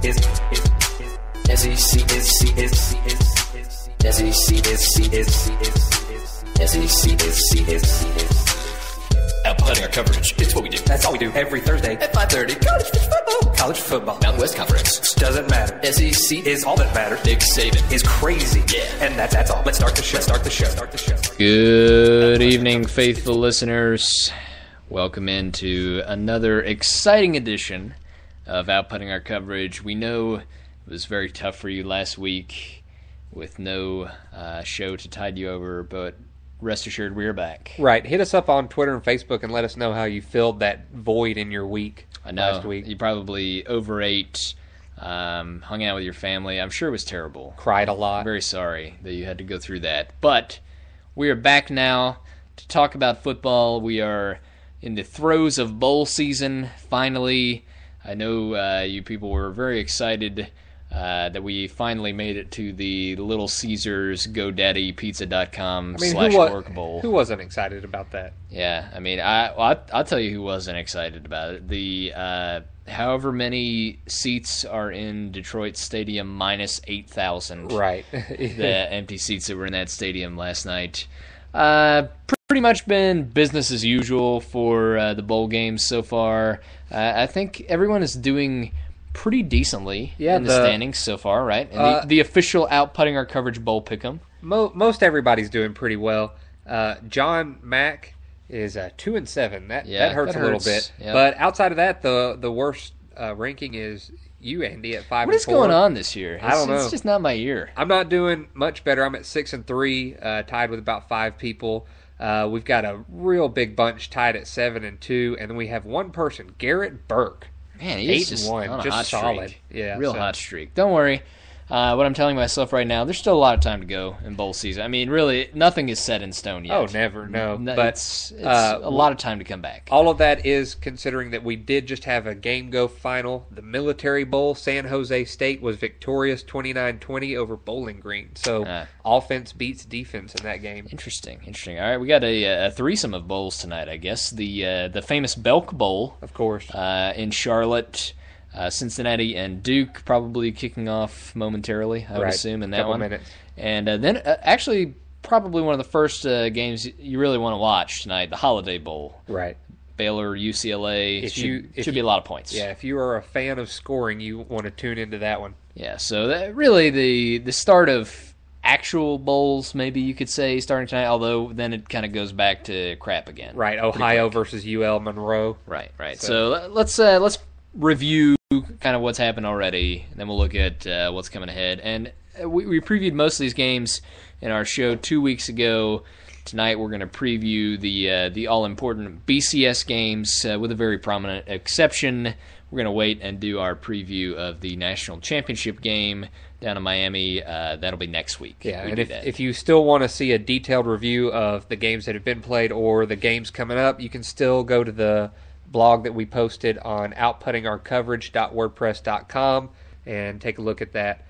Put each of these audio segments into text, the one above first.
Outputting our coverage. It's what we do. That's all we do every Thursday At 5:30. College football. Mountain West Conference. Doesn't matter. SEC Is all that matters. Nick Saban Is crazy. Yeah. And that's all. Let's start the show. Good evening, faithful listeners. Welcome into another exciting edition of Outputting Our Coverage. We know it was very tough for you last week with no show to tide you over, but rest assured we are back. Right. Hit us up on Twitter and Facebook and let us know how you filled that void in your week. I know. Last week. You probably overate, hung out with your family. I'm sure it was terrible. Cried a lot. I'm very sorry that you had to go through that. But we are back now to talk about football. We are in the throes of bowl season, finally. I know you people were very excited that we finally made it to the Little Caesars GoDaddyPizza.com /Orc Bowl. Who wasn't excited about that? Yeah, I mean, I'll tell you who wasn't excited about it. The however many seats are in Detroit Stadium minus 8,000. Right. The empty seats that were in that stadium last night. Pretty much been business as usual for the bowl games so far. I think everyone is doing pretty decently in the standings so far, right? And the official Outputting Our Coverage Bowl Pick'em. Most everybody's doing pretty well. John Mack is 2-7. That hurts a little bit. Yep. But outside of that, the worst ranking is you, Andy, at 5-4. What is going on this year? I don't know. It's just not my year. I'm not doing much better. I'm at 6-3, tied with about 5 people. We've got a real big bunch tied at 7-2, and then we have one person, Garrett Burke. Man, he's 8-1, on a just hot solid. streak. Yeah, real hot streak. Don't worry. What I'm telling myself right now, there's still a lot of time to go in bowl season. I mean, really, nothing is set in stone yet. Oh, never, no. But it's a lot of time to come back. All of that is considering that we did just have a game-go final. The Military Bowl, San Jose State was victorious 29-20 over Bowling Green. So offense beats defense in that game. Interesting. All right, we got a threesome of bowls tonight, I guess. The famous Belk Bowl, of course, in Charlotte. Cincinnati and Duke probably kicking off momentarily, I would assume, in that one. Minutes. And then actually probably one of the first games you really want to watch tonight, the Holiday Bowl. Right. Baylor, UCLA. Should be a lot of points. Yeah, if you are a fan of scoring, you want to tune into that one. Yeah, so really the start of actual bowls, maybe you could say, starting tonight, although then it kind of goes back to crap again. Right, Ohio versus UL Monroe. Right. So let's review kind of what's happened already, and then we'll look at what's coming ahead. And we previewed most of these games in our show 2 weeks ago. Tonight we're going to preview the all-important BCS games with a very prominent exception. We're going to wait and do our preview of the national championship game down in Miami. That'll be next week. Yeah, and if you still want to see a detailed review of the games that have been played or the games coming up, you can still go to the blog that we posted on outputtingourcoverage.wordpress.com and take a look at that.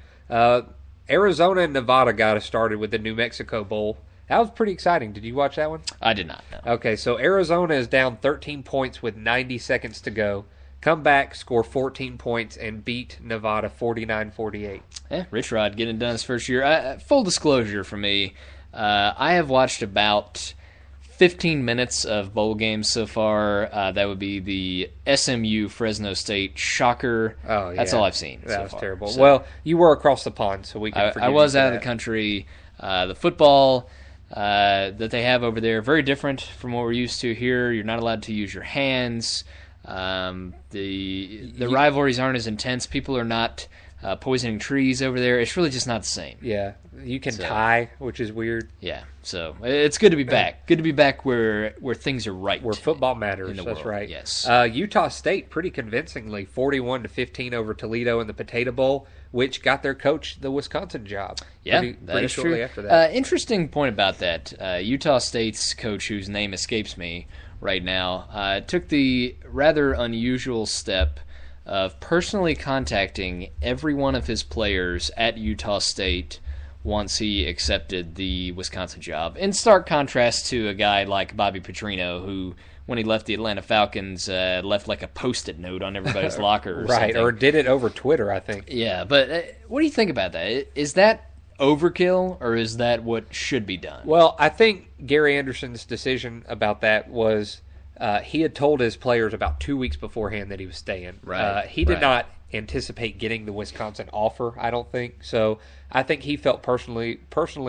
Arizona and Nevada got us started with the New Mexico Bowl. That was pretty exciting. Did you watch that one? I did not, no. Okay, so Arizona is down 13 points with 90 seconds to go. Come back, score 14 points, and beat Nevada 49-48. Rich Rod getting it done his first year. Full disclosure for me, I have watched about 15 minutes of bowl games so far. That would be the SMU Fresno State shocker. Oh, yeah. That's all I've seen. That was far. terrible. So, well, you were across the pond, so we can forgive you. I was for out that. of the country. The football that they have over there, very different from what we're used to here. You're not allowed to use your hands. The rivalries aren't as intense. People are not poisoning trees over there. It's really just not the same. Yeah, you can tie, which is weird. Yeah, so it's good to be back. Good to be back where things are right. Where football matters. In the That's world. right. Yes. Utah State pretty convincingly 41-15 over Toledo in the Potato Bowl, which got their coach the Wisconsin job. Yeah, that is true. After that. Interesting point about that. Utah State's coach, whose name escapes me right now, took the rather unusual step of personally contacting every one of his players at Utah State once he accepted the Wisconsin job. In stark contrast to a guy like Bobby Petrino, who when he left the Atlanta Falcons, left like a Post-it note on everybody's locker or right, something. or did it over Twitter, I think. Yeah, but what do you think about that? Is that overkill, or is that what should be done? Well, I think Gary Anderson's decision about that was he had told his players about 2 weeks beforehand that he was staying. Right. He did not anticipate getting the Wisconsin offer, I don't think. So I think he felt personally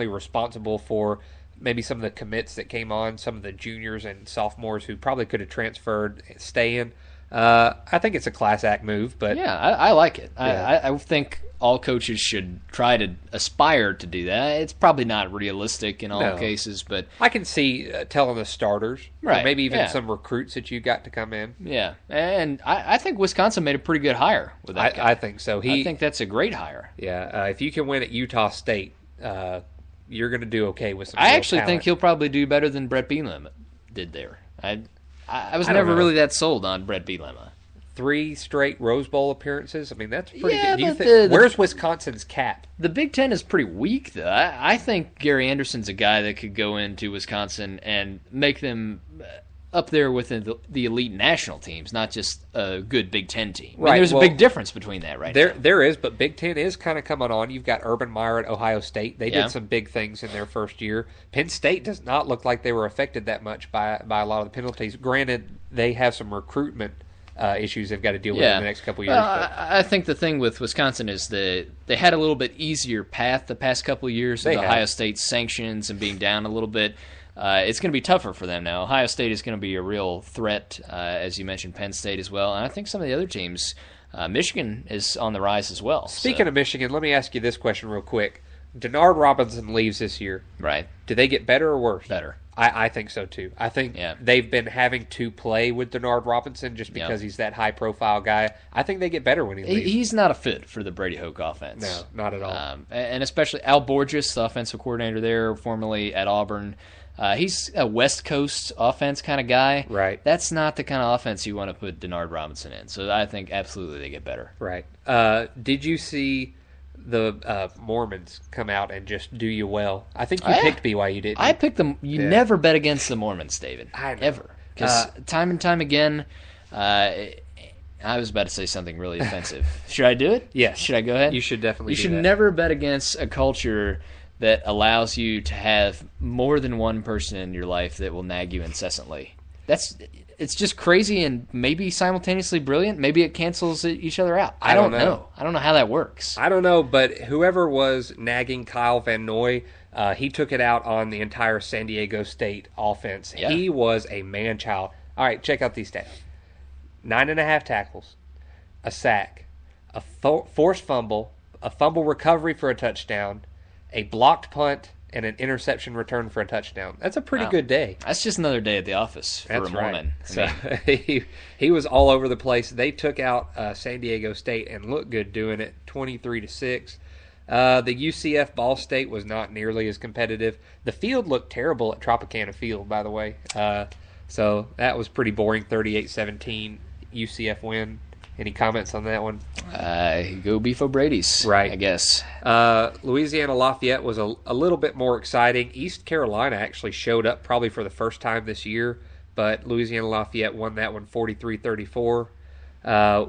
responsible for maybe some of the commits that came on, some of the juniors and sophomores who probably could have transferred, staying. I think it's a class act move, but yeah, I like it. Yeah. I think all coaches should try to aspire to do that. It's probably not realistic in all cases, but I can see telling the starters, right? Or maybe even yeah. some recruits that you got to come in. Yeah, and I think Wisconsin made a pretty good hire with that guy. I think so. I think that's a great hire. Yeah, if you can win at Utah State, you're going to do okay with some. I real actually talent. think he'll probably do better than Brett Bielema did there. I was I don't never know. really that sold on Brett Bielema. 3 straight Rose Bowl appearances. I mean, that's pretty Yeah, good. Do you but think, the- where's Wisconsin's cap? The Big Ten is pretty weak, though. I think Gary Anderson's a guy that could go into Wisconsin and make them up there within the elite national teams, not just a good Big Ten team. I mean, Right, there's well, a big difference between that right now. There is, but Big Ten is kind of coming on. You've got Urban Meyer at Ohio State. They Yeah. did some big things in their first year. Penn State does not look like they were affected that much by a lot of the penalties. Granted, they have some recruitment issues they've got to deal with in the next couple of years. Well, I think the thing with Wisconsin is that they had a little bit easier path the past couple of years with Ohio State's sanctions and being down a little bit. It's going to be tougher for them now. Ohio State is going to be a real threat, as you mentioned, Penn State as well. And I think some of the other teams, Michigan is on the rise as well. Speaking of Michigan, let me ask you this question real quick. Denard Robinson leaves this year. Right. Do they get better or worse? Better. I think so too. I think they've been having to play with Denard Robinson just because he's that high profile guy. I think they get better when he leaves. He's not a fit for the Brady Hoke offense. No, not at all. And especially Al Borges, the offensive coordinator there, formerly at Auburn. He's a West Coast offense kind of guy. Right. That's not the kind of offense you want to put Denard Robinson in. So I think absolutely they get better. Right. Did you see the Mormons come out and just do you well? I think you picked BYU, didn't you? I picked them. You never bet against the Mormons, David. I know. Ever. Because time and time again, I was about to say something really offensive. Should I do it? Yes. Should I go ahead? You should definitely You do should that. never bet against a culture that allows you to have more than one person in your life that will nag you incessantly. It's just crazy and maybe simultaneously brilliant. Maybe it cancels each other out. I don't know. I don't know how that works. I don't know, but whoever was nagging Kyle Van Noy, he took it out on the entire San Diego State offense. Yeah. He was a man-child. All right, check out these stats. 9.5 tackles, a sack, a forced fumble, a fumble recovery for a touchdown, a blocked punt, and an interception return for a touchdown. That's a pretty good day. That's just another day at the office for That's a Mormon. right. So he was all over the place. They took out San Diego State and looked good doing it, 23-6. The UCF Ball State was not nearly as competitive. The field looked terrible at Tropicana Field, by the way. So that was pretty boring, 38-17 UCF win. Any comments on that one? Go Beef O'Brady's, Right. I guess. Louisiana Lafayette was a little bit more exciting. East Carolina actually showed up probably for the first time this year, but Louisiana Lafayette won that one 43-34.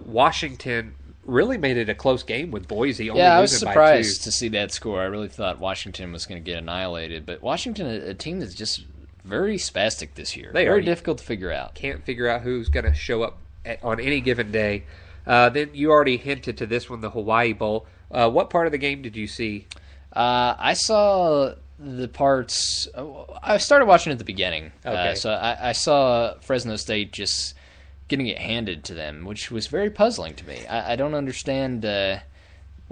Washington really made it a close game with Boise. Only I was losing by surprised 2. to see that score. I really thought Washington was going to get annihilated, but Washington, a team that's just very spastic this year. They very are. difficult to figure out. Can't figure out who's going to show up on any given day. Then you already hinted to this one, the Hawaii Bowl. What part of the game did you see? I saw the parts. I started watching at the beginning. Okay. So I saw Fresno State just getting it handed to them, which was very puzzling to me. I don't understand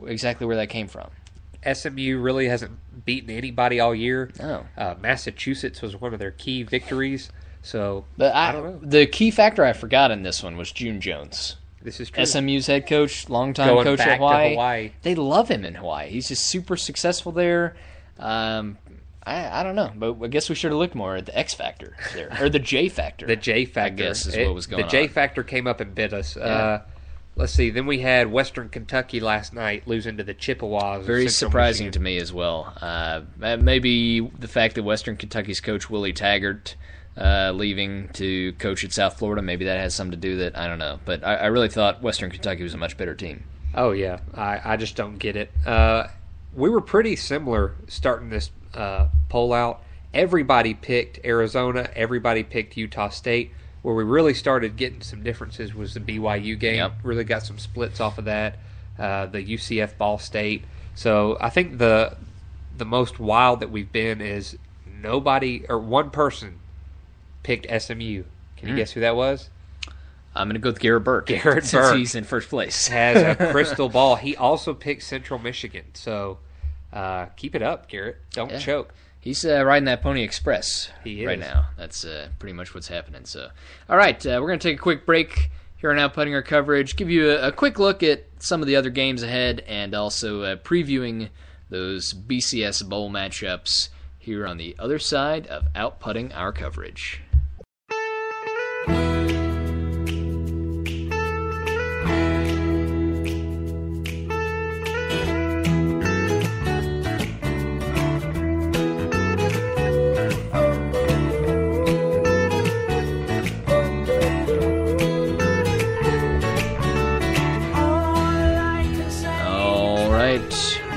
exactly where that came from. SMU really hasn't beaten anybody all year. No. Massachusetts was one of their key victories. So, But I don't know. The key factor I forgot in this one was June Jones. This is true. SMU's head coach, longtime Going coach back at to Hawaii. Hawaii. They love him in Hawaii. He's just super successful there. I don't know, but I guess we should have looked more at the X factor there, or the J factor. The J factor, I guess, is what was going on. The J factor came up and bit us. Yeah. Let's see. Then we had Western Kentucky last night losing to the Chippewas. of Very Central surprising Michigan. to me as well. Maybe the fact that Western Kentucky's coach Willie Taggart leaving to coach at South Florida. Maybe that has something to do with it. I don't know. But I really thought Western Kentucky was a much better team. Oh, yeah. I just don't get it. We were pretty similar starting this poll out. Everybody picked Arizona. Everybody picked Utah State. Where we really started getting some differences was the BYU game. Yep. Really got some splits off of that. The UCF Ball State. So I think the most wild that we've been is nobody or one person picked SMU. Can you guess who that was? I'm going to go with Garrett Burke. Garrett since Burke he's in first place. has a crystal ball. He also picked Central Michigan. So keep it up, Garrett. Don't choke. He's riding that Pony Express right now. That's pretty much what's happening. So, all right, we're going to take a quick break here on Outputting Our Coverage, give you a quick look at some of the other games ahead, and also previewing those BCS Bowl matchups here on the other side of Outputting Our Coverage.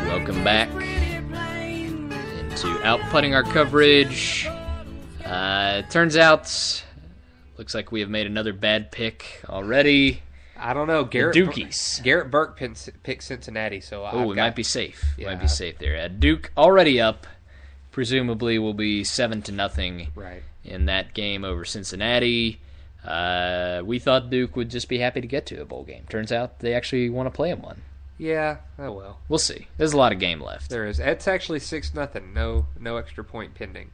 Welcome back into Outputting Our Coverage. Turns out, looks like we have made another bad pick already. I don't know. Garrett Burke picked Cincinnati, so we might be safe. Yeah. Might be safe there. Duke already up. Presumably will be 7-0 in that game over Cincinnati. We thought Duke would just be happy to get to a bowl game. Turns out they actually want to play in one. Yeah, oh well. We'll see. There's a lot of game left. There is. It's actually 6-0. No extra point pending.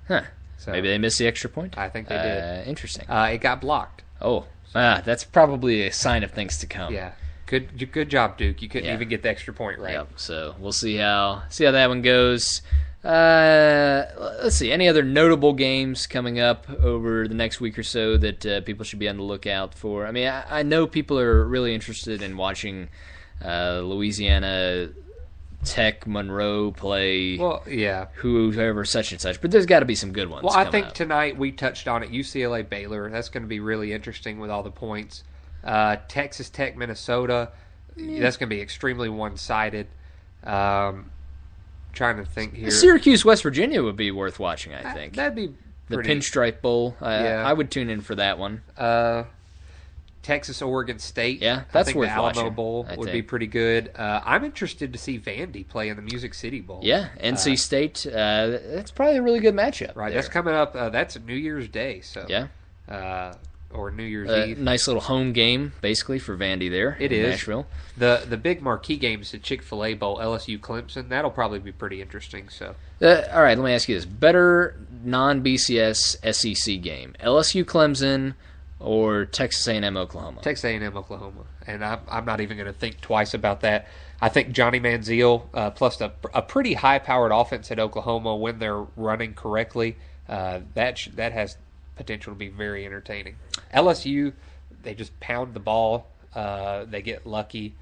Huh. So maybe they missed the extra point? I think they did. Interesting. It got blocked. Oh, that's probably a sign of things to come. Yeah. Good job, Duke. You couldn't even get the extra point right. Yep. So we'll see how that one goes. Let's see. Any other notable games coming up over the next week or so that people should be on the lookout for? I mean, I know people are really interested in watching Louisiana Tech Monroe play. Well, yeah. Whoever such and such. But there's got to be some good ones. Well, I think tonight we touched on it. UCLA Baylor. That's going to be really interesting with all the points. Texas Tech Minnesota. That's going to be extremely one-sided. Trying to think here. Syracuse West Virginia would be worth watching, I think. That'd be the Pinstripe Bowl. I would tune in for that one. Texas Oregon State. Yeah, that's worth watching. The Alamo Bowl would be pretty good. I'm interested to see Vandy play in the Music City Bowl. Yeah, NC State. That's probably a really good matchup. Right, there. That's coming up. That's New Year's Day. So yeah, or New Year's Eve. Nice little home game, basically for Vandy there. It in is Nashville. The big marquee game is the Chick-fil-A Bowl, LSU Clemson. That'll probably be pretty interesting. So all right, let me ask you this: better non-BCS SEC game, LSU Clemson or Texas A&M Oklahoma? Texas A&M Oklahoma, and I'm not even going to think twice about that. I think Johnny Manziel plus a pretty high-powered offense at Oklahoma when they're running correctly, that has potential to be very entertaining. LSU, they just pound the ball. They get lucky.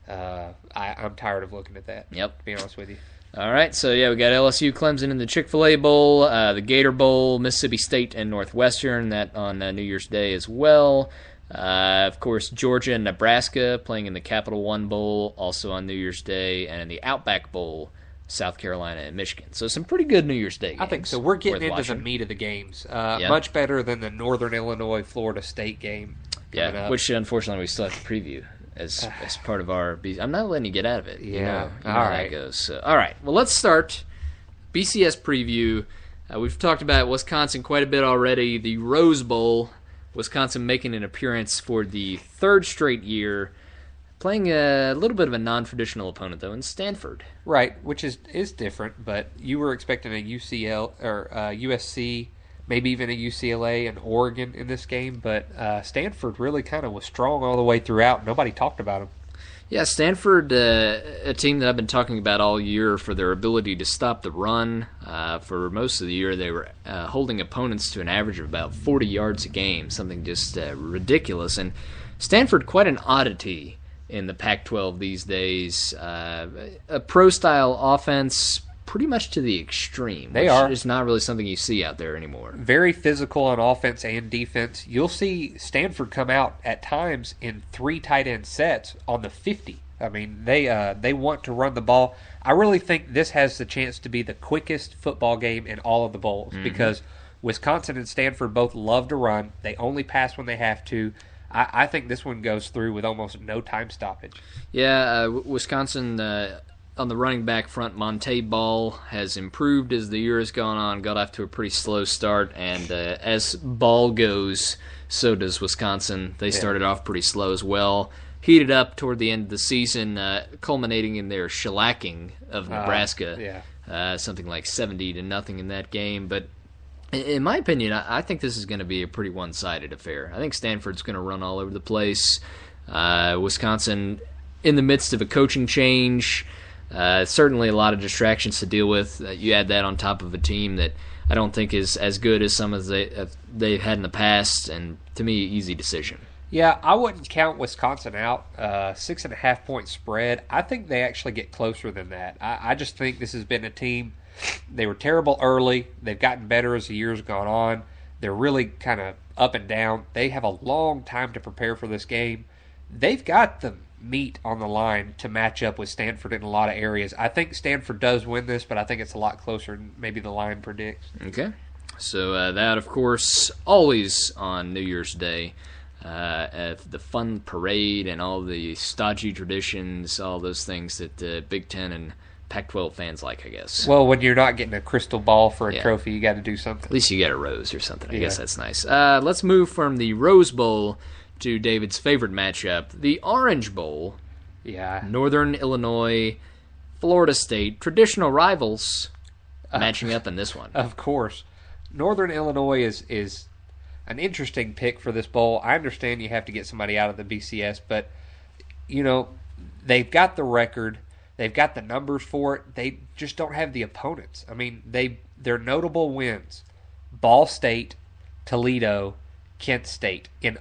I'm tired of looking at that. Yep. To be honest with you. All right, so yeah, we got LSU, Clemson in the Chick-fil-A Bowl, the Gator Bowl, Mississippi State and Northwestern, that on New Year's Day as well. Of course, Georgia and Nebraska playing in the Capital One Bowl, also on New Year's Day, and in the Outback Bowl, South Carolina and Michigan. So some pretty good New Year's Day games. I think so. We're getting into the meat of the games. Much better than the Northern Illinois Florida State game. Yeah, which unfortunately we still have to preview as part of our. I'm not letting you get out of it. Yeah, you know all how right. that goes. So, all right. Well, let's start BCS preview. We've talked about Wisconsin quite a bit already. The Rose Bowl, Wisconsin making an appearance for the third straight year, playing a little bit of a non-traditional opponent though in Stanford. Right, which is different. But you were expecting a UCL or USC. Maybe even a UCLA and Oregon in this game, but Stanford really kind of was strong all the way throughout. Nobody talked about them. Yeah, Stanford, a team that I've been talking about all year for their ability to stop the run. For most of the year, they were holding opponents to an average of about 40 yards a game, something just ridiculous. And Stanford, quite an oddity in the Pac-12 these days. A pro-style offense, pretty much to the extreme. They are. It's not really something you see out there anymore. Very physical on offense and defense. You'll see Stanford come out at times in 3 tight end sets on the 50. I mean, they want to run the ball. I really think this has the chance to be the quickest football game in all of the bowls because Wisconsin and Stanford both love to run. They only pass when they have to. I think this one goes through with almost no time stoppage. Yeah, Wisconsin on the running back front, Monte Ball has improved as the year has gone on, got off to a pretty slow start, and as Ball goes, so does Wisconsin. They started off pretty slow as well. Heated up toward the end of the season, culminating in their shellacking of Nebraska. Something like 70-0 in that game. But in my opinion, I think this is going to be a pretty one-sided affair. I think Stanford's going to run all over the place. Wisconsin, in the midst of a coaching change, certainly a lot of distractions to deal with. You add that on top of a team that I don't think is as good as some of they've had in the past, and to me, easy decision. Yeah, I wouldn't count Wisconsin out. 6.5 point spread. I think they actually get closer than that. I just think this has been a team. They were terrible early. They've gotten better as the years gone on. They're really kind of up and down. They have a long time to prepare for this game. They've got the meat on the line to match up with Stanford in a lot of areas. I think Stanford does win this, but I think it's a lot closer than maybe the line predicts. Okay. So that, of course, always on New Year's Day. The fun parade and all the stodgy traditions, all those things that Big Ten and Pac-12 fans like, I guess. Well, when you're not getting a crystal ball for a trophy, you got to do something. At least you get a rose or something. I guess that's nice. Let's move from the Rose Bowl to David's favorite matchup, the Orange Bowl. Yeah. Northern Illinois, Florida State, traditional rivals matching up in this one. Of course. Northern Illinois is an interesting pick for this bowl. I understand you have to get somebody out of the BCS, but, they've got the record. They've got the numbers for it. They just don't have the opponents. I mean, they're notable wins. Ball State, Toledo, Kent State in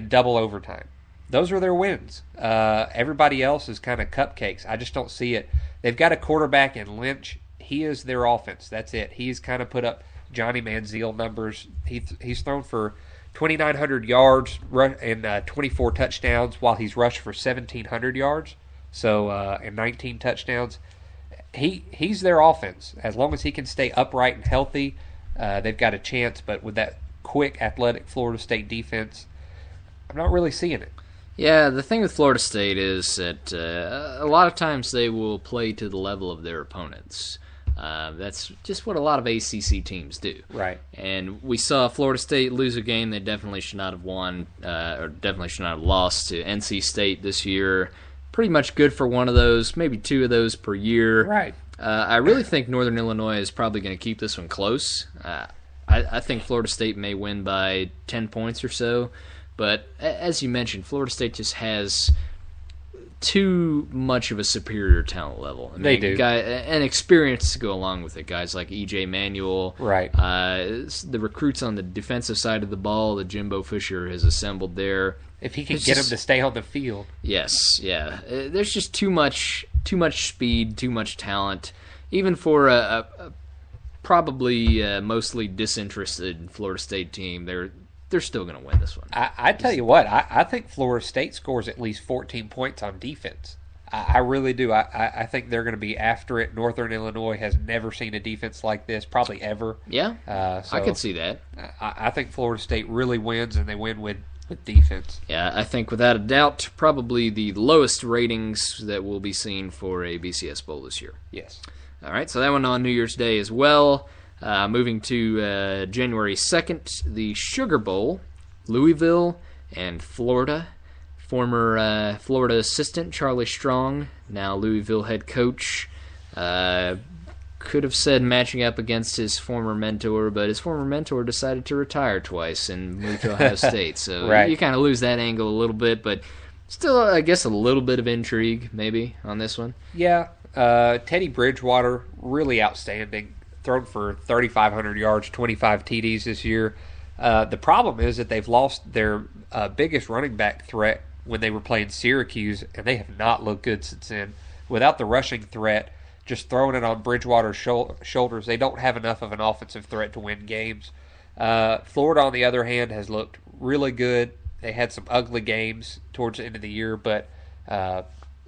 double overtime. Those are their wins. Everybody else is kind of cupcakes. I just don't see it. They've got a quarterback in Lynch. He is their offense. That's it. He's kind of put up Johnny Manziel numbers. He's thrown for 2,900 yards and 24 touchdowns while he's rushed for 1,700 yards. So and 19 touchdowns. He's their offense. As long as he can stay upright and healthy, they've got a chance. But with that quick, athletic Florida State defense, I'm not really seeing it. Yeah, the thing with Florida State is that a lot of times they will play to the level of their opponents. That's just what a lot of ACC teams do. Right. And we saw Florida State lose a game they definitely should not have won, or definitely should not have lost to NC State this year. Pretty much good for one of those, maybe 2 of those per year. Right. I really think Northern Illinois is probably going to keep this one close. I think Florida State may win by 10 points or so. But as you mentioned, Florida State just has too much of a superior talent level. I mean, they do. And experience to go along with it. Guys like E.J. Manuel. Right. The recruits on the defensive side of the ball that Jimbo Fisher has assembled there. If he can get him to stay on the field. Yes, yeah. There's just too much speed, too much talent. Even for a probably mostly disinterested Florida State team, they're still going to win this one. I tell you what, I think Florida State scores at least 14 points on defense. I really do. I think they're going to be after it. Northern Illinois has never seen a defense like this, probably ever. Yeah, so I could see that. I think Florida State really wins, and they win with defense. Yeah, I think without a doubt, probably the lowest ratings that will be seen for a BCS Bowl this year. Yes. All right, so that one on New Year's Day as well. Moving to January 2nd, the Sugar Bowl, Louisville and Florida. Former Florida assistant Charlie Strong, now Louisville head coach. Could have said matching up against his former mentor, but his former mentor decided to retire twice and move to Ohio State. So right. You kind of lose that angle a little bit, but still, I guess, a little bit of intrigue maybe on this one. Yeah, Teddy Bridgewater, really outstanding. Thrown for 3,500 yards, 25 TDs this year. The problem is that they've lost their biggest running back threat when they were playing Syracuse, and they have not looked good since then. Without the rushing threat, just throwing it on Bridgewater's shoulders. They don't have enough of an offensive threat to win games. Florida, on the other hand, has looked really good. They had some ugly games towards the end of the year, but a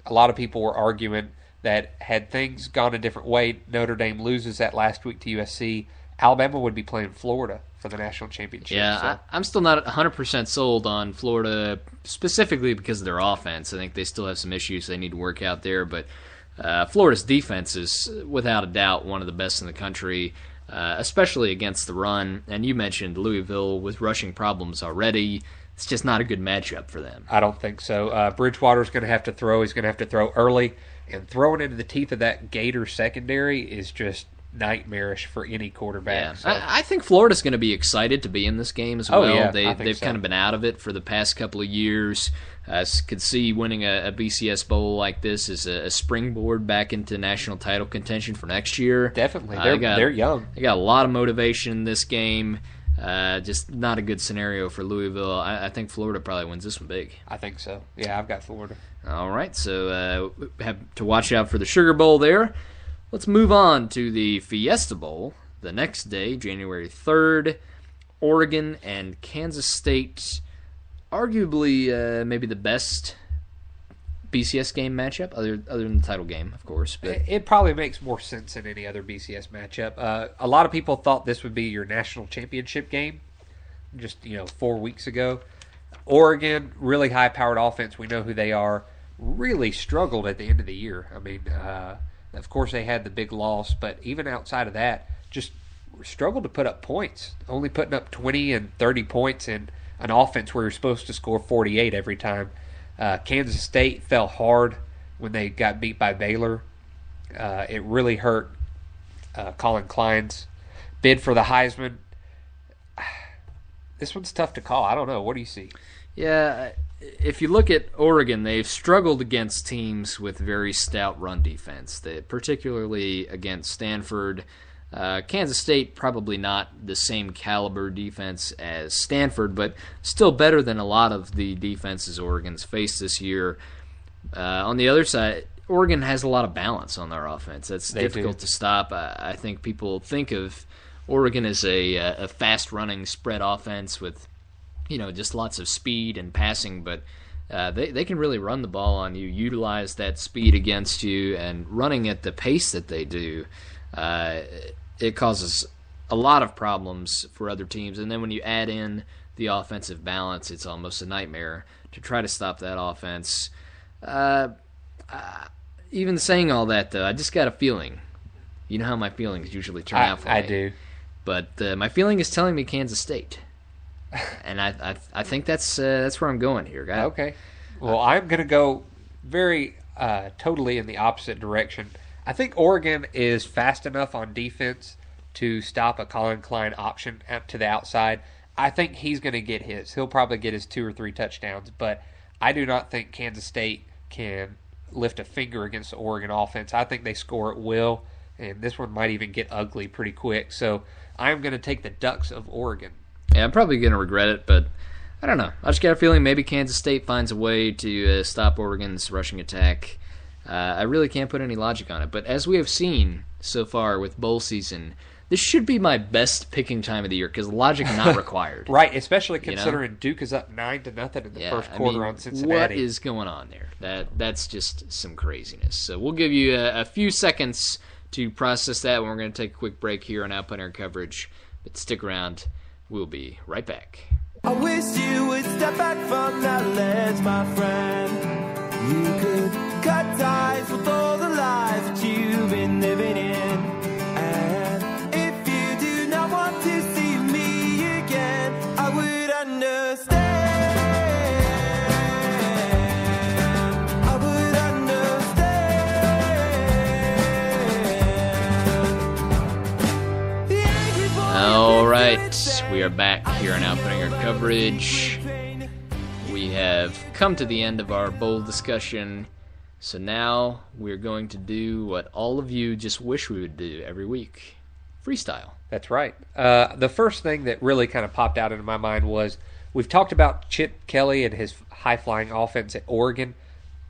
lot of people were arguing that had things gone a different way, Notre Dame loses that last week to USC, Alabama would be playing Florida for the national championship. Yeah, so. I'm still not 100% sold on Florida, specifically because of their offense. I think they still have some issues they need to work out there, but Florida's defense is, without a doubt, one of the best in the country, especially against the run. And you mentioned Louisville with rushing problems already. It's just not a good matchup for them. I don't think so. Bridgewater's going to have to throw. He's going to have to throw early, and throwing into the teeth of that Gator secondary is just nightmarish for any quarterback. Yeah. So. I think Florida's going to be excited to be in this game as well. Yeah, They've kind of been out of it for the past couple of years. Could see winning a BCS Bowl like this as a springboard back into national title contention for next year. Definitely. They're young. They got a lot of motivation in this game. Just not a good scenario for Louisville. I think Florida probably wins this one big. I think so. Yeah, I've got Florida. All right, so have to watch out for the Sugar Bowl there. Let's move on to the Fiesta Bowl. The next day, January 3rd, Oregon and Kansas State, arguably maybe the best BCS game matchup, other than the title game, of course. But it probably makes more sense than any other BCS matchup. A lot of people thought this would be your national championship game just 4 weeks ago. Oregon, really high-powered offense. We know who they are. Really struggled at the end of the year. I mean, of course they had the big loss, but even outside of that, just struggled to put up points. Only putting up 20 and 30 points in an offense where you're supposed to score 48 every time. Kansas State fell hard when they got beat by Baylor. It really hurt Colin Klein's bid for the Heisman. This one's tough to call. I don't know. What do you see? Yeah, if you look at Oregon, they've struggled against teams with very stout run defense, particularly against Stanford. Kansas State, probably not the same caliber defense as Stanford, but still better than a lot of the defenses Oregon's faced this year. On the other side, Oregon has a lot of balance on their offense. That's difficult to stop. I think people think of Oregon as a fast-running spread offense with just lots of speed and passing, but they can really run the ball on you, utilize that speed against you, and running at the pace that they do, it causes a lot of problems for other teams. And then when you add in the offensive balance, it's almost a nightmare to try to stop that offense. Even saying all that, though, I just got a feeling. You know how my feelings usually turn out for me. I do. But my feeling is telling me Kansas State. And I think that's where I'm going here, guys. Okay. Well, I'm going to go very totally in the opposite direction. I think Oregon is fast enough on defense to stop a Colin Klein option out to the outside. I think he's going to get his. He'll probably get his 2 or 3 touchdowns, but I do not think Kansas State can lift a finger against the Oregon offense. I think they score at will, and this one might even get ugly pretty quick. So I'm going to take the Ducks of Oregon. Yeah, I'm probably going to regret it, but I don't know. I just got a feeling maybe Kansas State finds a way to stop Oregon's rushing attack. I really can't put any logic on it, but as we have seen so far with bowl season, this should be my best picking time of the year because logic not required. Right, especially considering Duke is up 9-0 in the first quarter on Cincinnati. What is going on there? That's just some craziness. So we'll give you a few seconds to process that when we're going to take a quick break here on Output Air Coverage. But stick around. We'll be right back. I wish you would step back from that ledge, my friend. You could cut ties with all the lies that you've been living in. And if you do not want to see me again, I would understand. I would understand. All right, we are back here on Output Air Coverage. We have come to the end of our bowl discussion, so now we're going to do what all of you just wish we would do every week. Freestyle. That's right. The first thing that really kind of popped out into my mind was we've talked about Chip Kelly and his high-flying offense at Oregon.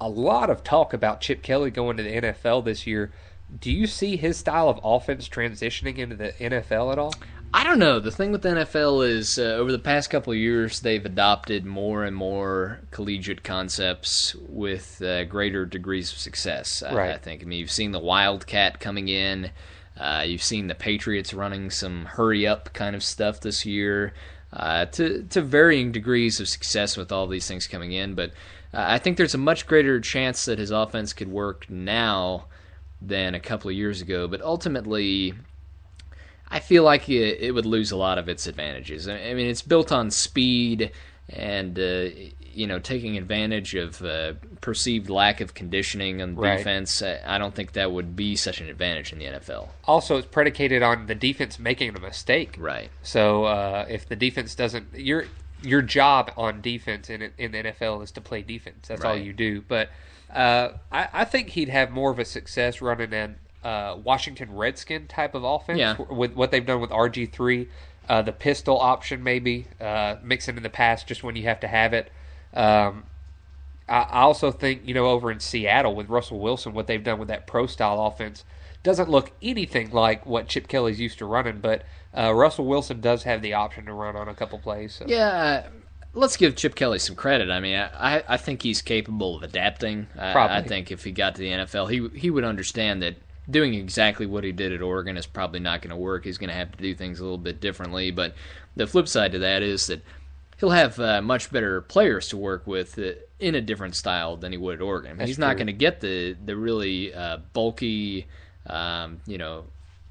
A lot of talk about Chip Kelly going to the NFL this year. Do you see his style of offense transitioning into the NFL at all? I don't know. The thing with the NFL is over the past couple of years, they've adopted more and more collegiate concepts with greater degrees of success, Right. I think. I mean, you've seen the Wildcat coming in. You've seen the Patriots running some hurry-up kind of stuff this year to varying degrees of success with all these things coming in. But I think there's a much greater chance that his offense could work now than a couple of years ago. But ultimately, I feel like it would lose a lot of its advantages. I mean, it's built on speed and taking advantage of perceived lack of conditioning on Right. defense. I don't think that would be such an advantage in the NFL. Also, it's predicated on the defense making a mistake. Right. So if the defense doesn't, your job on defense in the NFL is to play defense. That's all Right. you do. But I think he'd have more of a success running an Washington Redskin type of offense Yeah. with what they've done with RG3, the pistol option maybe, mixing in the pass just when you have to have it. I also think, over in Seattle with Russell Wilson, what they've done with that pro-style offense doesn't look anything like what Chip Kelly's used to running, but Russell Wilson does have the option to run on a couple plays. So. Yeah, let's give Chip Kelly some credit. I mean, I think he's capable of adapting. Probably. I think if he got to the NFL, he would understand that doing exactly what he did at Oregon is probably not going to work. He's going to have to do things a little bit differently. But the flip side to that is that he'll have much better players to work with in a different style than he would at Oregon. I mean, he's not true. going to get the really bulky,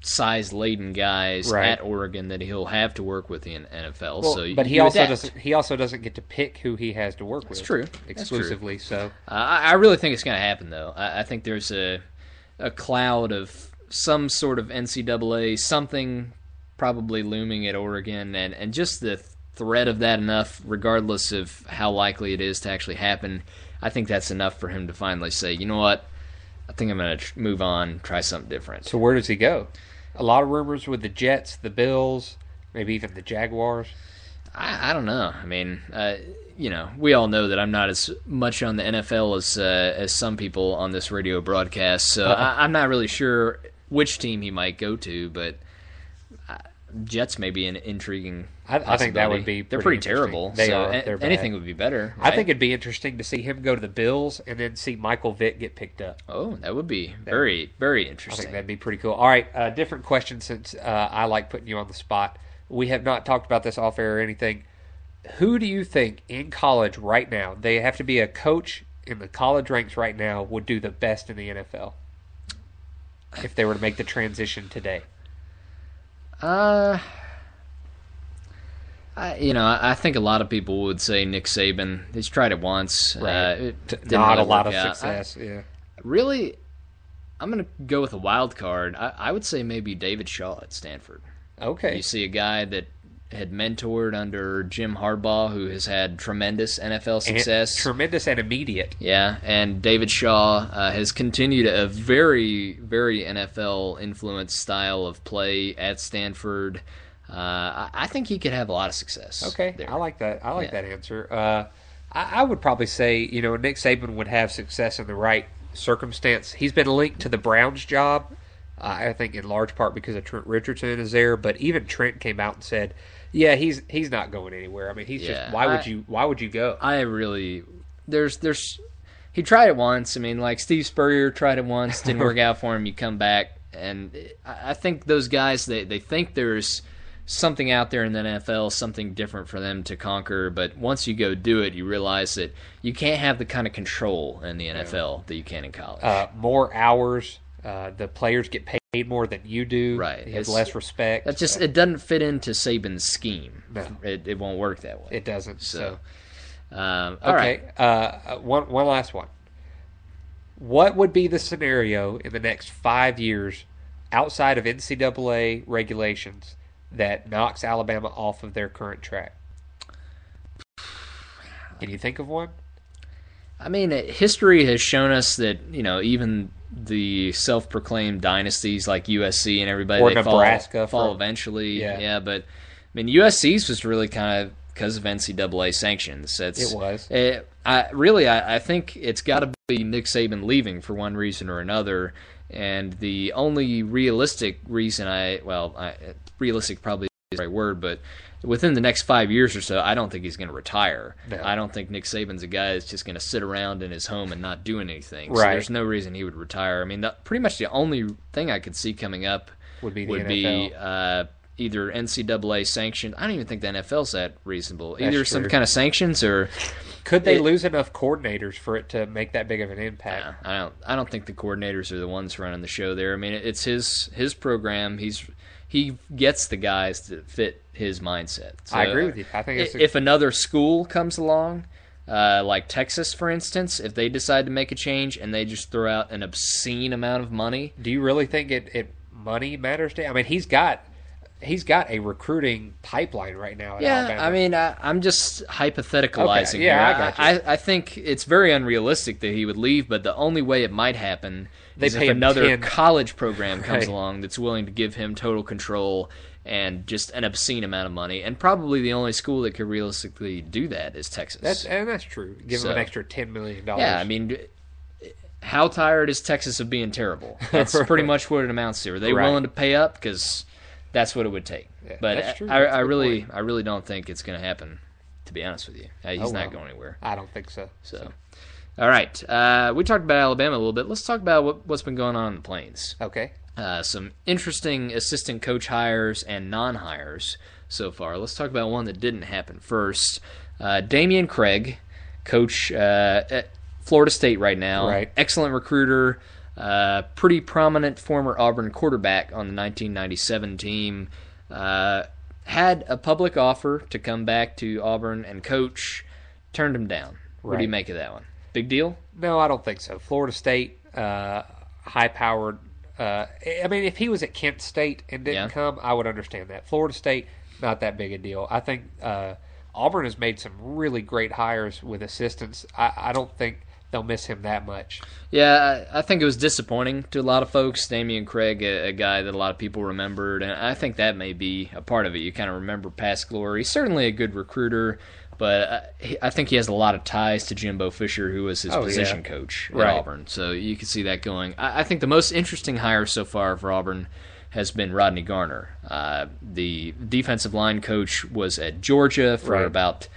size-laden guys Right. at Oregon that he'll have to work with in NFL. Well, So but he you also adapt. doesn't. He also doesn't get to pick who he has to work with. true. That's true. Exclusively. So I really think it's going to happen, though. I think there's a cloud of some sort of NCAA something probably looming at Oregon, and just the threat of that enough, regardless of how likely it is to actually happen. I think that's enough for him to finally say, you know what, I think I'm going to move on, try something different. So where does he go? A lot of rumors with the Jets, the Bills, maybe even the Jaguars. I don't know. I mean, we all know that I'm not as much on the NFL as some people on this radio broadcast, so I'm not really sure which team he might go to, but Jets may be an intriguing I think that would be They're pretty pretty terrible. interesting. They so are. They're bad. anything would be better. I right? think it'd be interesting to see him go to the Bills and then see Michael Vick get picked up. Oh, that would be very, very I interesting. think that'd be pretty cool. All right, different question since I like putting you on the spot. We have not talked about this off air or anything. Who do you think in college right now, they have to be a coach in the college ranks right now, would do the best in the NFL if they were to make the transition today? I think a lot of people would say Nick Saban. He's tried it once. It didn't Not really a lot work of out. success. Yeah. Really, I'm going to go with a wild card. I would say maybe David Shaw at Stanford. Okay. You see a guy that had mentored under Jim Harbaugh, who has had tremendous NFL success. Tremendous and immediate. Yeah, and David Shaw has continued a very, very NFL-influenced style of play at Stanford. I think he could have a lot of success. Okay, there. I like that. I like Yeah. that answer. I would probably say, Nick Saban would have success in the right circumstance. He's been linked to the Browns job, I think in large part because of Trent Richardson is there. But even Trent came out and said, "Yeah, he's not going anywhere. I mean, he's Yeah, just why would you go?" I really there's he tried it once. I mean, like Steve Spurrier tried it once, didn't work out for him. You come back, and I think those guys they think there's something out there in the NFL, something different for them to conquer. But once you go do it, you realize that you can't have the kind of control in the NFL that you can in college. More hours. The players get paid more than you do. Right. He has It's- less respect. That's just it doesn't fit into Saban's scheme. No. It won't work that way. It doesn't. So. All Okay. right. One last one. What would be the scenario in the next 5 years outside of NCAA regulations that knocks Alabama off of their current track? Can you think of one? I mean, history has shown us that even the self-proclaimed dynasties like USC and everybody Or they Nebraska fall for- eventually. Yeah. But I mean USC's was really kind of because of NCAA sanctions. It was. I think it's got to be Nick Saban leaving for one reason or another, and the only realistic reason realistic probably is the right word, but within the next 5 years or so, I don't think he's going to retire. No. I don't think Nick Saban's a guy that's just going to sit around in his home and not do anything. Right. So there's no reason he would retire. I mean, pretty much the only thing I could see coming up would be either NCAA sanctioned. I don't even think the NFL's that reasonable. That's Either true. some kind of sanctions or could they lose enough coordinators for it to make that big of an impact? I don't think the coordinators are the ones running the show there. I mean, it's his program. He gets the guys that fit his mindset. So, I agree with you. I think if another school comes along, like Texas, for instance, if they decide to make a change and they just throw out an obscene amount of money, do you really think it money matters to him? I mean, he's got a recruiting pipeline right now at Alabama. I mean, I'm just hypotheticalizing here. I got you. I think it's very unrealistic that he would leave, but the only way it might happen is if another college program comes along that's willing to give him total control and just an obscene amount of money. And probably the only school that could realistically do that is Texas. That's true. Give him an extra $10 million. Yeah, I mean, how tired is Texas of being terrible? That's pretty much what it amounts to. Are they willing to pay up? Because that's what it would take. Yeah, but that's true. I really don't think it's going to happen, to be honest with you. He's not going anywhere. I don't think so. All right. We talked about Alabama a little bit. Let's talk about what's been going on in the Plains. Okay. Some interesting assistant coach hires and non-hires so far. Let's talk about one that didn't happen first. Damian Craig, coach at Florida State right now. Right. Excellent recruiter. Pretty prominent former Auburn quarterback on the 1997 team. Had a public offer to come back to Auburn and coach. Turned him down. What do you make of that one? Big deal? No, I don't think so. Florida State, high-powered. I mean, if he was at Kent State and didn't come, I would understand that. Florida State, not that big a deal. I think Auburn has made some really great hires with assistants. I don't think they'll miss him that much. Yeah, I think it was disappointing to a lot of folks. Damian Craig, a guy that a lot of people remembered, and I think that may be a part of it. You kind of remember past glory. He's certainly a good recruiter, but I think he has a lot of ties to Jimbo Fisher, who was his position coach at Auburn. So you can see that going. I think the most interesting hire so far for Auburn has been Rodney Garner. The defensive line coach was at Georgia for about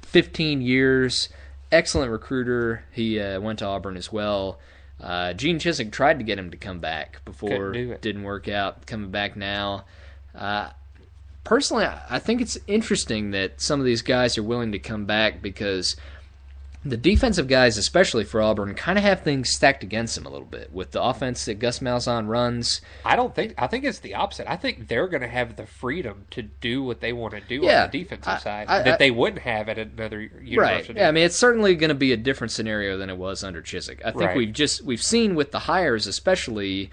15 years. Excellent recruiter. He went to Auburn as well. Gene Chizik tried to get him to come back before. Didn't work out. Coming back now. Personally, I think it's interesting that some of these guys are willing to come back because the defensive guys, especially for Auburn, kind of have things stacked against them a little bit with the offense that Gus Malzahn runs. I think it's the opposite. I think they're going to have the freedom to do what they want to do on the defensive side that they wouldn't have at another university. Right. Yeah, I mean, it's certainly going to be a different scenario than it was under Chizik. I think we've seen with the hires, especially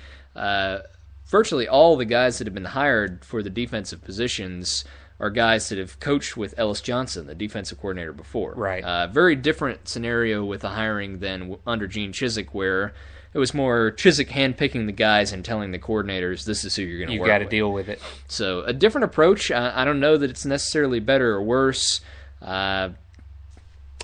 virtually all the guys that have been hired for the defensive positions are guys that have coached with Ellis Johnson, the defensive coordinator, before. Right. Very different scenario with the hiring than under Gene Chizik, where it was more Chizik handpicking the guys and telling the coordinators, this is who you're going to work with. You got to deal with it. So a different approach. I don't know that it's necessarily better or worse. I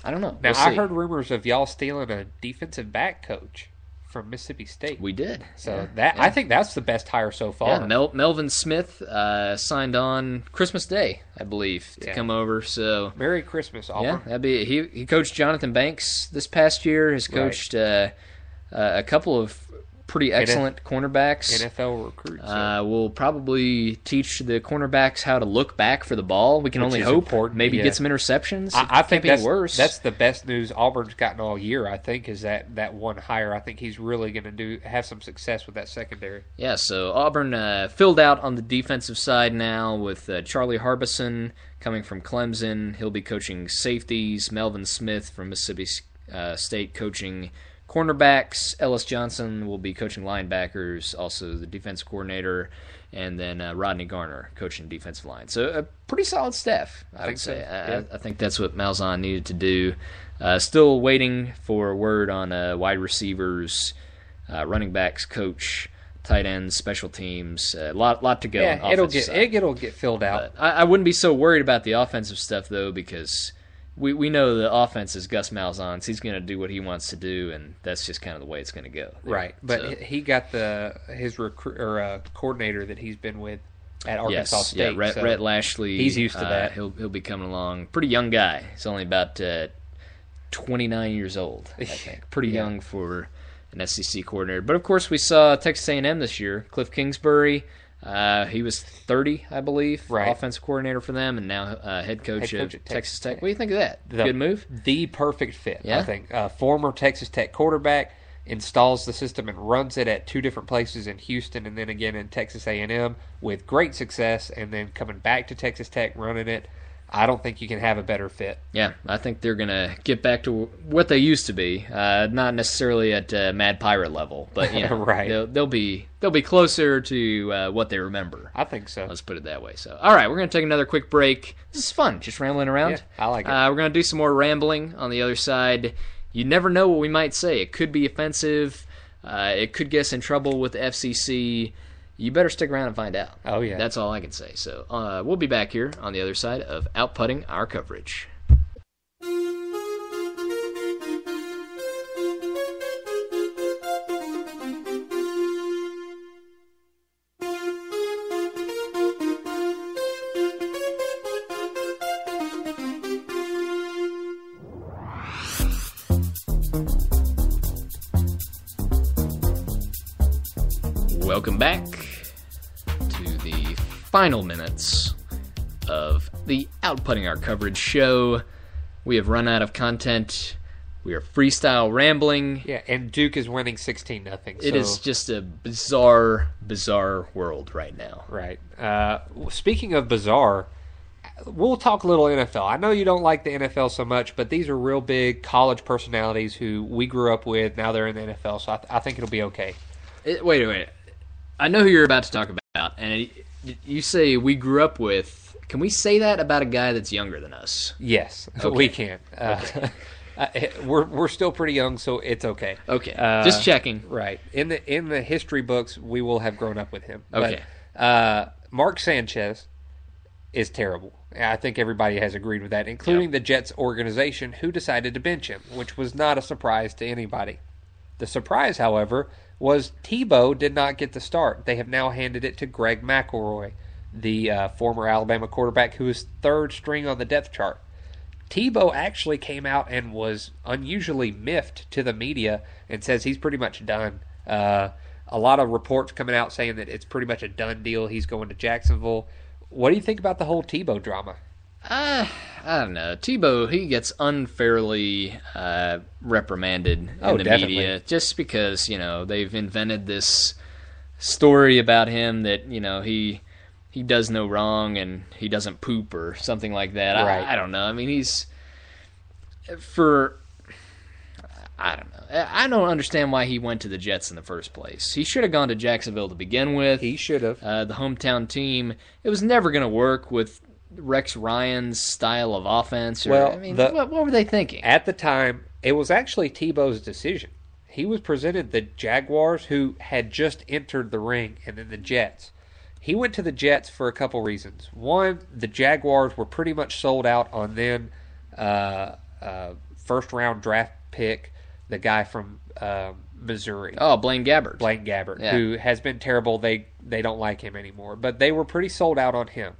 don't know. Now, I heard rumors of y'all stealing a defensive back coach from Mississippi State. We did. So I think that's the best hire so far. Yeah, Melvin Smith signed on Christmas Day, I believe, to come over. So Merry Christmas, Auburn. Yeah, he coached Jonathan Banks this past year. Has coached a couple of pretty excellent cornerbacks. NFL recruits. Will probably teach the cornerbacks how to look back for the ball. We can only hope. Important. Maybe get some interceptions. I think that's worse. That's the best news Auburn's gotten all year. I think is that one hire. I think he's really going to have some success with that secondary. Yeah. So Auburn filled out on the defensive side now with Charlie Harbison coming from Clemson. He'll be coaching safeties. Melvin Smith from Mississippi State coaching cornerbacks. Ellis Johnson will be coaching linebackers, also the defensive coordinator, and then Rodney Garner coaching defensive line. So a pretty solid staff, I would say. I think that's what Malzahn needed to do. Still waiting for word on wide receivers, running backs coach. tight ends, special teams, a lot to go. Yeah, on it'll get filled out. But I wouldn't be so worried about the offensive stuff though, because we know the offense is Gus Malzahn's. He's going to do what he wants to do, and that's just kind of the way it's going to go. Right, but he got his coordinator that he's been with at Arkansas State. Yeah, Rhett Lashley. He's used to that. He'll be coming along. Pretty young guy. He's only about 29 years old, I think. Pretty young for an SEC coordinator. But of course, we saw Texas A&M this year. Cliff Kingsbury. He was 30, I believe, offensive coordinator for them, and now head coach of Texas Tech. What do you think of that? Good move? The perfect fit, I think. Former Texas Tech quarterback, installs the system and runs it at 2 different places in Houston and then again in Texas A&M with great success, and then coming back to Texas Tech running it. I don't think you can have a better fit. Yeah, I think they're going to get back to what they used to be. Not necessarily at Mad Pirate level, but they'll be closer to what they remember. I think so. Let's put it that way. So, all right, we're going to take another quick break. This is fun, just rambling around. Yeah, I like it. We're going to do some more rambling on the other side. You never know what we might say. It could be offensive. It could get us in trouble with the FCC. You better stick around and find out. Oh, yeah. That's all I can say. So we'll be back here on the other side of Outputting Our Coverage. Welcome back to the final minutes of the Outputting Our Coverage show. We have run out of content. We are freestyle rambling. Yeah, and Duke is winning 16-0. It is just a bizarre world right now. Right. Speaking of bizarre, we'll talk a little NFL. I know you don't like the NFL so much, but these are real big college personalities who we grew up with. Now they're in the NFL, so I think it'll be okay. Wait. I know who you're about to talk about, and you say we grew up with. Can we say that about a guy that's younger than us? Yes, we can. Okay. We're still pretty young, so it's okay. Okay, just checking. Right. In the history books, we will have grown up with him. Okay. But, Mark Sanchez is terrible. I think everybody has agreed with that, including the Jets organization, who decided to bench him, which was not a surprise to anybody. The surprise, however, was Tebow did not get the start. They have now handed it to Greg McElroy, the former Alabama quarterback who is third string on the depth chart. Tebow actually came out and was unusually miffed to the media and says he's pretty much done. A lot of reports coming out saying that it's pretty much a done deal. He's going to Jacksonville. What do you think about the whole Tebow drama? I don't know. Tebow, he gets unfairly reprimanded in the media just because, they've invented this story about him that, he does no wrong and he doesn't poop or something like that. Right. I don't know. I mean, I don't know. I don't understand why he went to the Jets in the first place. He should have gone to Jacksonville to begin with. He should have. The hometown team. It was never going to work with Rex Ryan's style of offense. What were they thinking? At the time, it was actually Tebow's decision. He was presented the Jaguars, who had just entered the ring, and then the Jets. He went to the Jets for a couple reasons. One, the Jaguars were pretty much sold out on then first-round draft pick, the guy from Missouri. Oh, Blaine Gabbert. Who has been terrible. They don't like him anymore. But they were pretty sold out on him.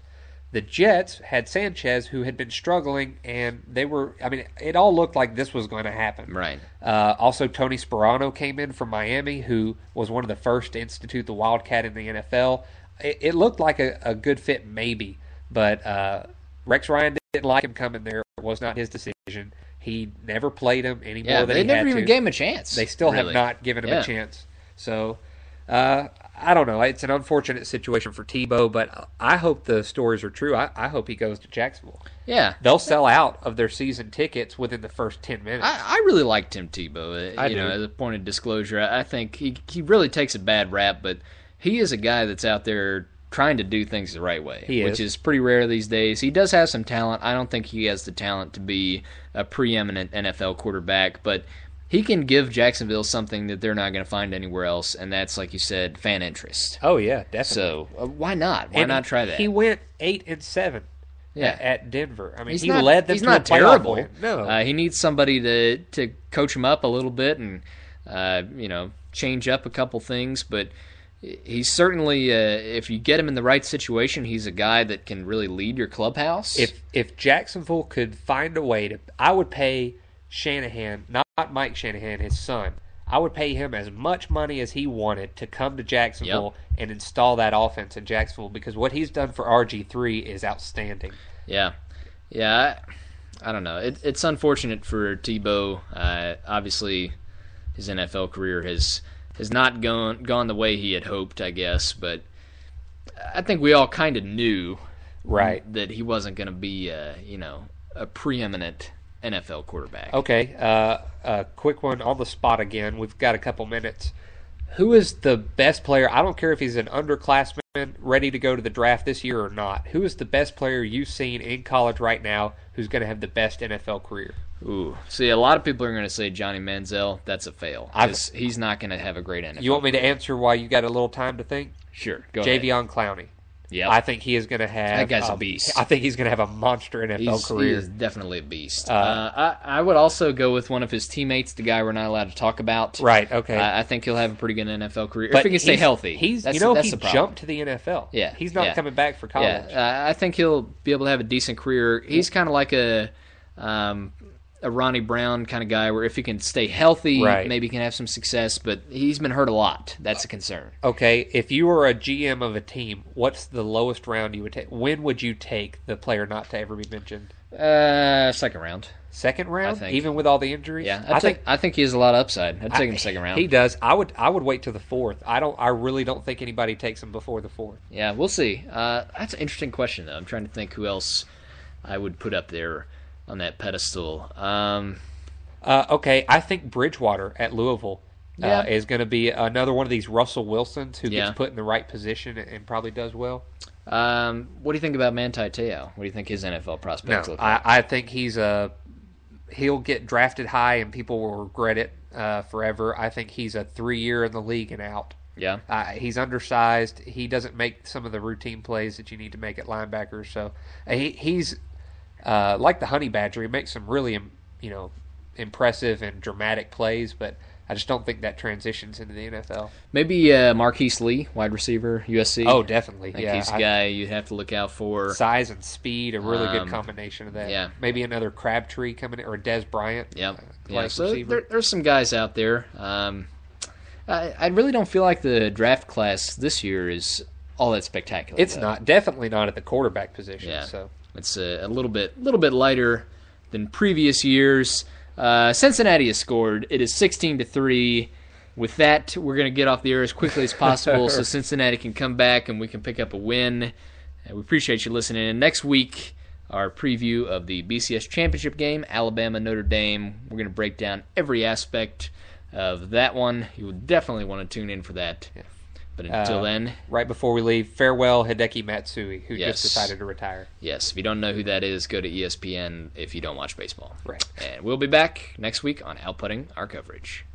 The Jets had Sanchez, who had been struggling, and it all looked like this was going to happen. Right. Also, Tony Sperano came in from Miami, who was one of the first to institute the Wildcat in the NFL. It looked like a good fit, maybe, but Rex Ryan didn't like him coming there. It was not his decision. He never played him any more than he had to. They never even gave him a chance. They still have not given him a chance. So, I don't know. It's an unfortunate situation for Tebow, but I hope the stories are true. I hope he goes to Jacksonville. Yeah. They'll sell out of their season tickets within the first 10 minutes. I really like Tim Tebow. As a point of disclosure, I think he really takes a bad rap, but he is a guy that's out there trying to do things the right way, which is pretty rare these days. He does have some talent. I don't think he has the talent to be a preeminent NFL quarterback, but he can give Jacksonville something that they're not going to find anywhere else, and that's, like you said, fan interest. Oh yeah, definitely. So why not? Why not try that? He went 8-7. Yeah. At Denver. I mean, He's he not, led them he's to not a playoff terrible. win. No, he needs somebody to coach him up a little bit and change up a couple things. But he's certainly, if you get him in the right situation, he's a guy that can really lead your clubhouse. If Jacksonville could find a way to, I would pay Shanahan, not Mike Shanahan, his son. I would pay him as much money as he wanted to come to Jacksonville and install that offense in Jacksonville, because what he's done for RG3 is outstanding. Yeah. I don't know. It's unfortunate for Tebow. Obviously, his NFL career has not gone the way he had hoped, I guess. But I think we all kind of knew that he wasn't going to be a preeminent NFL quarterback. Okay, a quick one on the spot again. We've got a couple minutes. Who is the best player? I don't care if he's an underclassman ready to go to the draft this year or not. Who is the best player you've seen in college right now who's going to have the best NFL career? Ooh, see, a lot of people are going to say Johnny Manziel. That's a fail, because he's not going to have a great NFL You want me to answer while you got a little time to think? Sure, go ahead. Javion Clowney. Yeah, I think he is going to have. That guy's a beast. I think he's going to have a monster NFL career. He is definitely a beast. I would also go with one of his teammates, the guy we're not allowed to talk about. Right. Okay. I think he'll have a pretty good NFL career But if he can stay healthy. He that's the problem. Jumped to the NFL. Yeah, he's not coming back for college. Yeah, I think he'll be able to have a decent career. He's kind of like a Ronnie Brown kind of guy, where if he can stay healthy, maybe he can have some success, but he's been hurt a lot. That's a concern. Okay, if you were a GM of a team, what's the lowest round you would take? When would you take the player not to ever be mentioned? Second round. Second round? I think. Even with all the injuries? Yeah, I think he has a lot of upside. I'd take him second round. He does. I would wait till the fourth. I really don't think anybody takes him before the fourth. Yeah, we'll see. That's an interesting question, though. I'm trying to think who else I would put up there on that pedestal. Okay, I think Bridgewater at Louisville is going to be another one of these Russell Wilsons who gets put in the right position and probably does well. What do you think about Manti Te'o? What do you think his NFL prospects look like? I think he'll get drafted high and people will regret it forever. I think he's a 3-year in the league and out. Yeah. He's undersized. He doesn't make some of the routine plays that you need to make at linebackers. So he's like the Honey Badger. He makes some really, impressive and dramatic plays, but I just don't think that transitions into the NFL. Maybe Marquise Lee, wide receiver, USC. Oh, definitely. I think he's a guy you have to look out for. Size and speed, a really good combination of that. Yeah. Maybe another Crabtree coming in, or Des Bryant. Yeah. So there's some guys out there. I really don't feel like the draft class this year is all that spectacular. It's not. Definitely not at the quarterback position. Yeah. So it's a little bit lighter than previous years. Cincinnati has scored. It is 16-3. With that, we're going to get off the air as quickly as possible so Cincinnati can come back and we can pick up a win. We appreciate you listening. And next week, our preview of the BCS championship game, Alabama-Notre Dame. We're going to break down every aspect of that one. You will definitely want to tune in for that. Yeah. But until then... Right before we leave, farewell Hideki Matsui, who just decided to retire. Yes, if you don't know who that is, go to ESPN if you don't watch baseball. Right. And we'll be back next week on Outputting our coverage.